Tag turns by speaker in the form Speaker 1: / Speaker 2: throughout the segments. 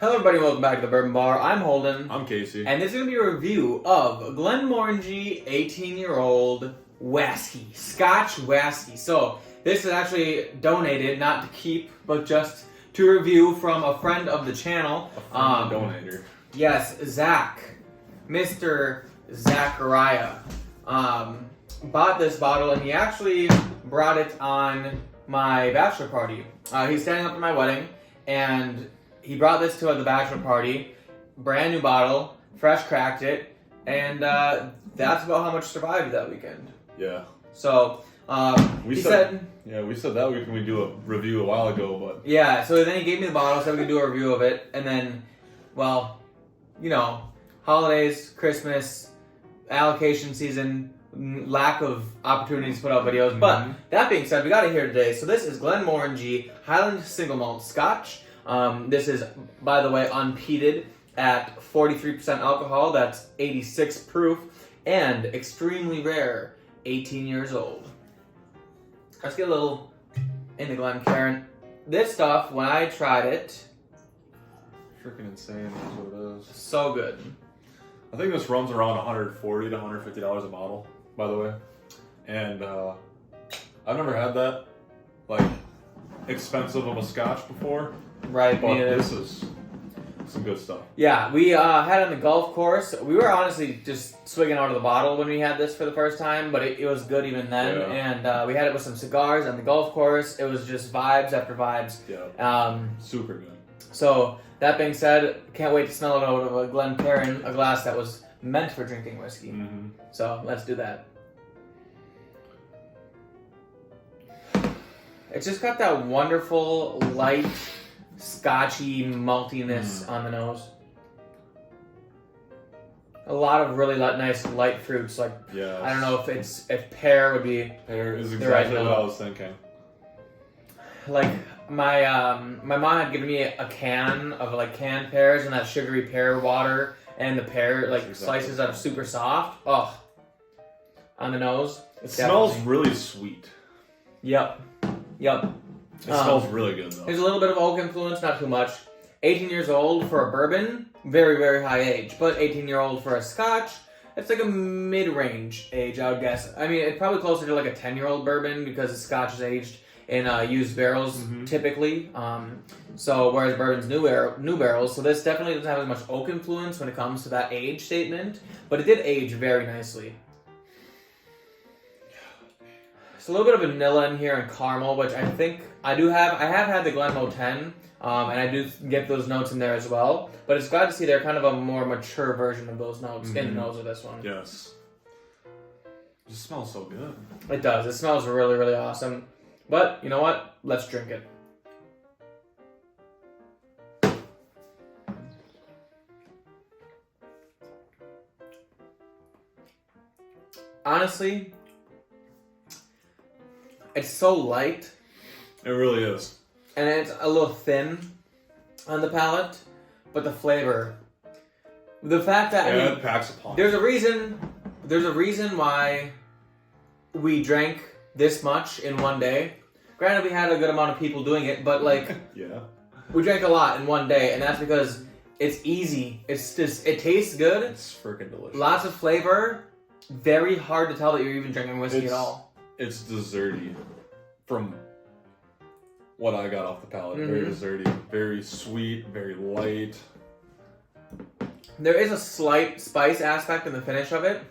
Speaker 1: Hello everybody, welcome back to the Bourbon Bar. I'm Holden.
Speaker 2: I'm Casey.
Speaker 1: And this is going to be a review of Glenmorangie 18-year-old whiskey, Scotch whiskey. So, this is actually donated, not to keep, but just to review from a friend of the channel.
Speaker 2: A donator.
Speaker 1: Yes, Zach. Mr. Zachariah. Bought this bottle and he actually brought it on my bachelor party. He's standing up at my wedding and he brought this to the bachelor party, brand new bottle, fresh cracked it, and that's about how much survived that weekend.
Speaker 2: Yeah.
Speaker 1: So,
Speaker 2: we said that week when we do a review a while ago, but...
Speaker 1: Yeah, so then he gave me the bottle, said we could do a review of it, and then, well, you know, holidays, Christmas, allocation season, lack of opportunities to put out videos, but that being said, we got it here today. So this is Glenmorangie Highland Single Malt Scotch. This is, by the way, unpeated at 43% alcohol. That's 86 proof and extremely rare, 18 years old. Let's get a little into Glencairn. This stuff, when I tried it,
Speaker 2: Freaking insane, that's what it is.
Speaker 1: so good.
Speaker 2: I think this runs around $140 to $150 a bottle, by the way. And I've never had that, like, expensive of a scotch before.
Speaker 1: Right,
Speaker 2: But this is some good stuff.
Speaker 1: Yeah, we had it on the golf course. We were honestly just swigging out of the bottle when we had this for the first time, but it was good even then.
Speaker 2: Yeah.
Speaker 1: And we had it with some cigars on the golf course. It was just vibes after vibes.
Speaker 2: Yeah. Super good.
Speaker 1: So, that being said, can't wait to smell it out of a Glencairn, a glass that was meant for drinking whiskey.
Speaker 2: Mm-hmm.
Speaker 1: So, let's do that. It's just got that wonderful, light, scotchy maltiness on the nose. A lot of really nice light fruits. Like,
Speaker 2: Yeah.
Speaker 1: I don't know if pear would be
Speaker 2: Pear is
Speaker 1: the right
Speaker 2: exactly what
Speaker 1: note.
Speaker 2: I was thinking.
Speaker 1: like my mom had given me a can of like canned pears and that sugary pear water and the pear like
Speaker 2: Exactly.
Speaker 1: slices that are super soft. Oh, on the nose.
Speaker 2: It smells really sweet.
Speaker 1: Yep.
Speaker 2: It smells really good, though.
Speaker 1: There's a little bit of oak influence, not too much. 18 years old for a bourbon, very, very high age. But 18-year-old for a scotch, it's like a mid-range age, I would guess. I mean, it's probably closer to like a 10-year-old bourbon because the scotch is aged in used barrels typically. So whereas bourbon's new barrels, so this definitely doesn't have as much oak influence when it comes to that age statement. But it did age very nicely. It's a little bit of vanilla in here and caramel, which I think I have had the Glenmo 10, and I do get those notes in there as well. But it's glad to see they're kind of a more mature version of those notes in the nose of this one.
Speaker 2: Yes. It just smells so good.
Speaker 1: It does. It smells really, really awesome. But you know what? Let's drink it. Honestly, it's so light.
Speaker 2: It really is.
Speaker 1: And it's a little thin on the palate, but the flavor, the fact that I mean,
Speaker 2: it packs a punch.
Speaker 1: there's a reason why we drank this much in one day. Granted, we had a good amount of people doing it, but like,
Speaker 2: Yeah.
Speaker 1: we drank a lot in one day, and that's because it's easy. It's just, it tastes good.
Speaker 2: It's freaking delicious.
Speaker 1: Lots of flavor. Very hard to tell that you're even drinking whiskey at all.
Speaker 2: It's desserty from what I got off the palate. Very desserty, very sweet, very light.
Speaker 1: There is a slight spice aspect in the finish of it.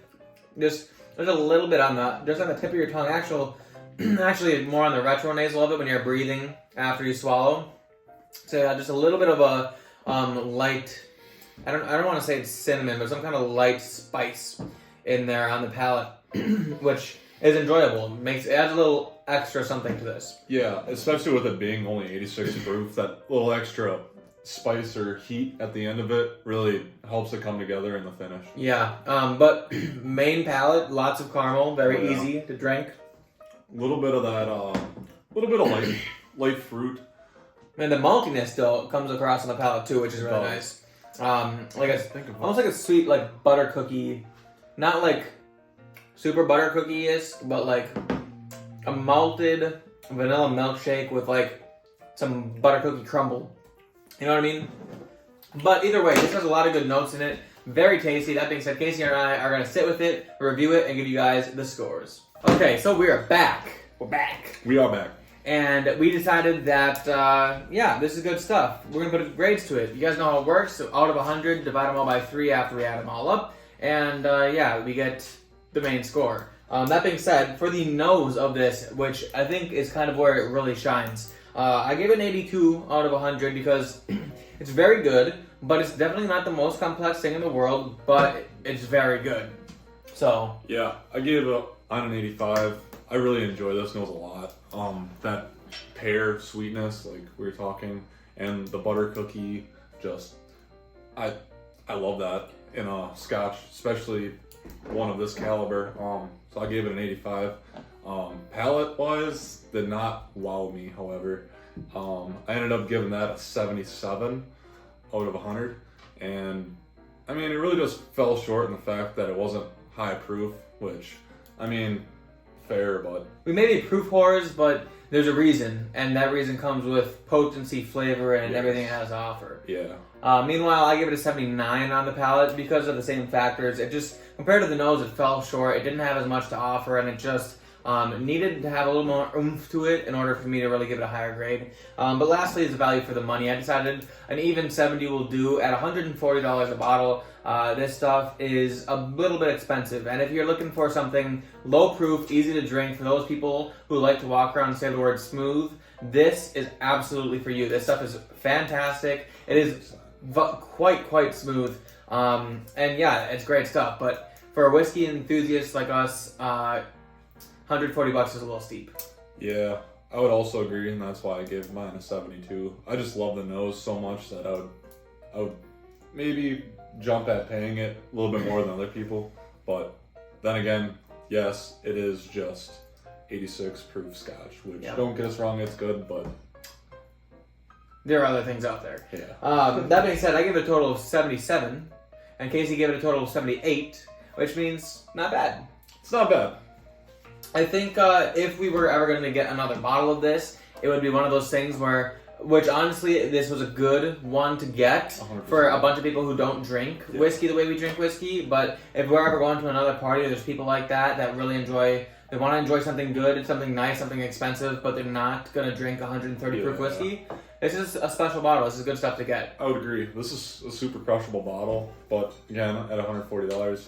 Speaker 1: There's a little bit on the tip of your tongue. Actually more on the retronasal of it when you're breathing after you swallow. So yeah, just a little bit of a light. I don't want to say it's cinnamon, but some kind of light spice in there on the palate, which is enjoyable. It adds a little extra something to this.
Speaker 2: Yeah, especially with it being only 86 proof, that little extra spice or heat at the end of it really helps it come together in the finish.
Speaker 1: Yeah, but main palate, lots of caramel, very easy to drink.
Speaker 2: A little bit of that, light fruit.
Speaker 1: And the maltiness still comes across on the palate too, which is really nice. Almost like a sweet like butter cookie, not like super butter cookie-ish, but like a malted vanilla milkshake with like some butter cookie crumble. You know what I mean? But either way, this has a lot of good notes in it. Very tasty. That being said, Casey and I are going to sit with it, review it, and give you guys the scores. Okay, so we are back. We're back.
Speaker 2: We are back.
Speaker 1: And we decided that, yeah, this is good stuff. We're going to put grades to it. You guys know how it works. So out of 100, divide them all by 3 after we add them all up. And, yeah, we get the main score. That being said, for the nose of this, which I think is kind of where it really shines, I gave it an 82 out of 100 because it's very good, but it's definitely not the most complex thing in the world, but it's very good. So
Speaker 2: yeah, I gave it on an 85. I really enjoy this nose a lot. That pear sweetness, like we were talking, and the butter cookie, just I love that in a Scotch, especially one of this caliber. So I gave it an 85. Palate wise, did not wow me, however. I ended up giving that a 77 out of 100. And I mean, it really just fell short in the fact that it wasn't high proof, which, I mean, fair, but...
Speaker 1: We may be proof whores, but there's a reason, and that reason comes with potency, flavor, and everything it has to offer.
Speaker 2: Yeah.
Speaker 1: Meanwhile, I give it a 79 on the palate because of the same factors. It just, compared to the nose, it fell short. It didn't have as much to offer, and it just needed to have a little more oomph to it in order for me to really give it a higher grade. But lastly is the value for the money. I decided an even 70 will do at $140 a bottle. This stuff is a little bit expensive, and if you're looking for something low proof, easy to drink, for those people who like to walk around and say the word smooth, this is absolutely for you. This stuff is fantastic. It is quite smooth, and yeah, it's great stuff. But for a whiskey enthusiast like us, $140 is a little steep.
Speaker 2: Yeah, I would also agree, and that's why I gave mine a 72. I just love the nose so much that I would maybe jump at paying it a little bit more than other people. But then again, yes, it is just 86 proof Scotch, which, don't get us wrong, it's good, but
Speaker 1: there are other things out there.
Speaker 2: Yeah.
Speaker 1: That being said, I give it a total of 77, and Casey gave it a total of 78, which means not bad.
Speaker 2: It's not bad.
Speaker 1: I think if we were ever going to get another bottle of this, it would be one of those things where, which honestly, this was a good one to get
Speaker 2: 100%.
Speaker 1: for a bunch of people who don't drink whiskey the way we drink whiskey. But if we're ever going to another party, there's people like that really enjoy, they want to enjoy something good, something nice, something expensive, but they're not going to drink 130 proof whiskey. This is a special bottle. This is good stuff to get.
Speaker 2: I would agree. This is a super crushable bottle, but again, at $140,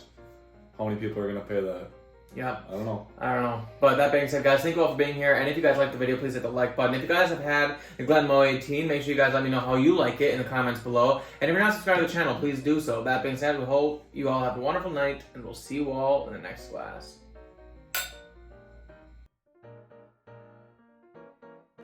Speaker 2: how many people are going to pay that?
Speaker 1: Yeah.
Speaker 2: I don't know.
Speaker 1: But that being said, guys, thank you all for being here. And if you guys liked the video, please hit the like button. If you guys have had the Glenmorangie 18, make sure you guys let me know how you like it in the comments below. And if you're not subscribed to the channel, please do so. That being said, we hope you all have a wonderful night, and we'll see you all in the next class.